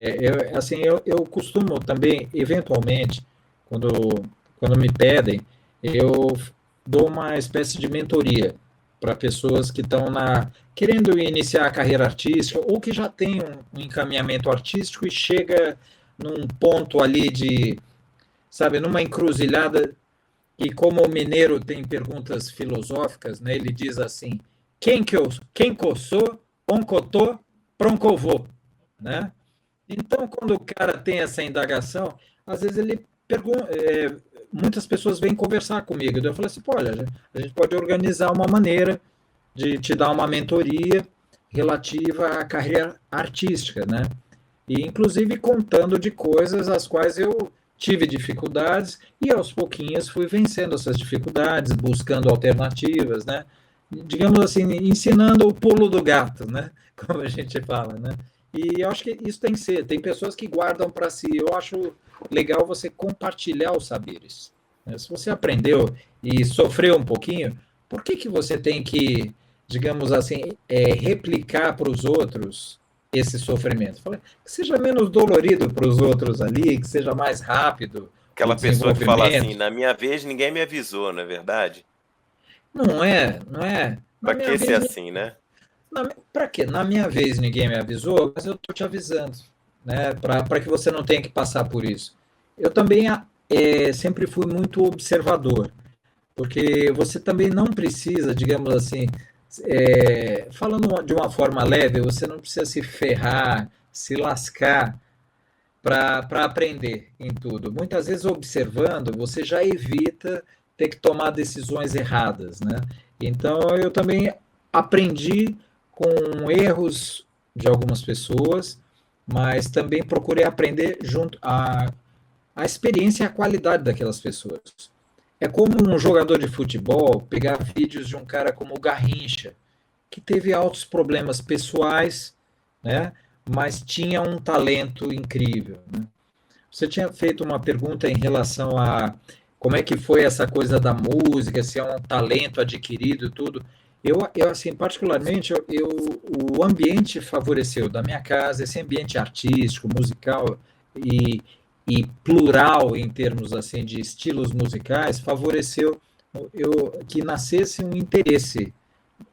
eu costumo também, eventualmente, quando, quando me pedem, eu dou uma espécie de mentoria para pessoas que estão querendo iniciar a carreira artística ou que já tem um encaminhamento artístico e chega num ponto ali sabe, numa encruzilhada, e como o mineiro tem perguntas filosóficas, né, ele diz assim, quem que eu sou, onde eu tô, pra onde eu vou, né? Então, quando o cara tem essa indagação, às vezes ele pergunta, muitas pessoas vêm conversar comigo, eu falo assim, pô, olha, a gente pode organizar uma maneira de te dar uma mentoria relativa à carreira artística, né? E inclusive contando de coisas as quais eu tive dificuldades e aos pouquinhos fui vencendo essas dificuldades, buscando alternativas, né? Digamos assim, ensinando o pulo do gato, né? Como a gente fala, né? E eu acho que isso tem que ser. Tem pessoas que guardam para si. Eu acho legal você compartilhar os saberes, né? Se você aprendeu e sofreu um pouquinho, por que que você tem que, digamos assim, replicar para os outros esse sofrimento? Que seja menos dolorido para os outros ali, que seja mais rápido o Aquela pessoa que fala assim, desenvolvimento. na minha vez ninguém me avisou, não é verdade? Não é, não é. Na Pra minha que ser vez, assim, né? para quê? Na minha vez ninguém me avisou, mas eu estou te avisando, né? Para que você não tenha que passar por isso. Eu também sempre fui muito observador, porque você também não precisa, digamos assim, falando de uma forma leve, você não precisa se ferrar, se lascar para aprender em tudo. Muitas vezes, observando, você já evita ter que tomar decisões erradas, né? Então, eu também aprendi com erros de algumas pessoas, mas também procurei aprender junto a experiência e a qualidade daquelas pessoas. É como um jogador de futebol pegar vídeos de um cara como o Garrincha, que teve altos problemas pessoais, né? Mas tinha um talento incrível, né? Você tinha feito uma pergunta em relação a como é que foi essa coisa da música, se é um talento adquirido e tudo. Eu assim, particularmente, o ambiente favoreceu da minha casa, esse ambiente artístico, musical e, e plural em termos assim de estilos musicais, favoreceu que nascesse um interesse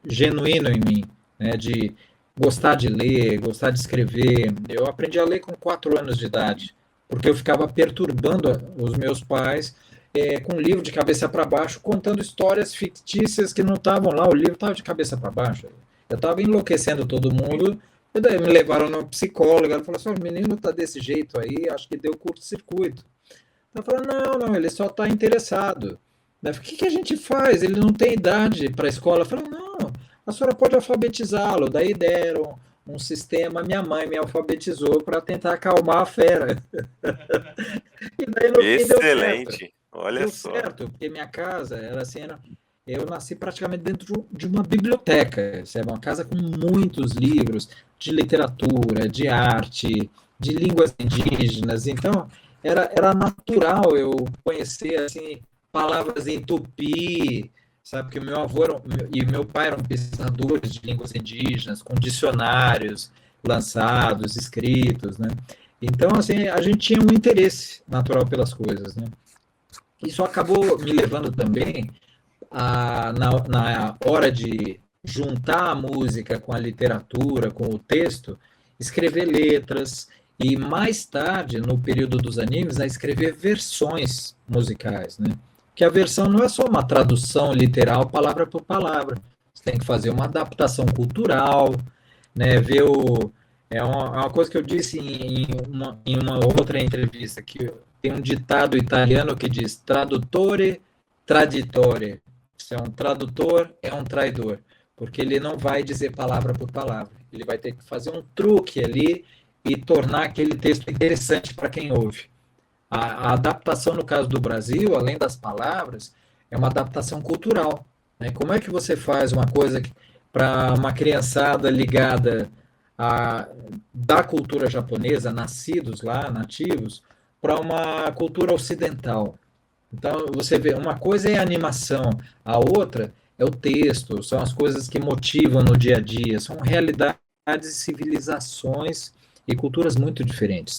genuíno em mim, né, de gostar de ler, gostar de escrever. Eu aprendi a ler com 4 anos de idade, porque eu ficava perturbando os meus pais com um livro de cabeça para baixo, contando histórias fictícias que não estavam lá, o livro estava de cabeça para baixo. Eu estava enlouquecendo todo mundo, e daí me levaram no psicólogo, ela falou assim, o menino está desse jeito aí, acho que deu curto-circuito. Ela falou, não, ele só está interessado. Daí, o que a gente faz? Ele não tem idade para a escola. Eu falei, não, a senhora pode alfabetizá-lo. Daí deram um sistema, minha mãe me alfabetizou para tentar acalmar a fera. E daí no fim deu certo. Excelente. Olha Deu só. certo, porque minha casa era assim, eu nasci praticamente dentro de uma biblioteca, sabe? Uma casa com muitos livros de literatura, de arte, de línguas indígenas. Então, era natural eu conhecer assim palavras em tupi, sabe? Que o meu avô e meu pai eram pesquisadores de línguas indígenas, com dicionários lançados, escritos, né? Então, assim, a gente tinha um interesse natural pelas coisas, né? Isso acabou me levando também na hora de juntar a música com a literatura, com o texto, escrever letras e mais tarde, no período dos animes, a escrever versões musicais, né? Que a versão não é só uma tradução literal, palavra por palavra. Você tem que fazer uma adaptação cultural, né? Ver é uma coisa que eu disse em uma outra entrevista, que tem um ditado italiano que diz tradutore traditore. Se é um tradutor, é um traidor, porque ele não vai dizer palavra por palavra. Ele vai ter que fazer um truque ali e tornar aquele texto interessante para quem ouve. A adaptação, no caso do Brasil, além das palavras, é uma adaptação cultural, né? Como é que você faz uma coisa para uma criançada ligada da cultura japonesa, nascidos lá, nativos, para uma cultura ocidental? Então, você vê, uma coisa é a animação, a outra é o texto, são as coisas que motivam no dia a dia, são realidades e civilizações e culturas muito diferentes.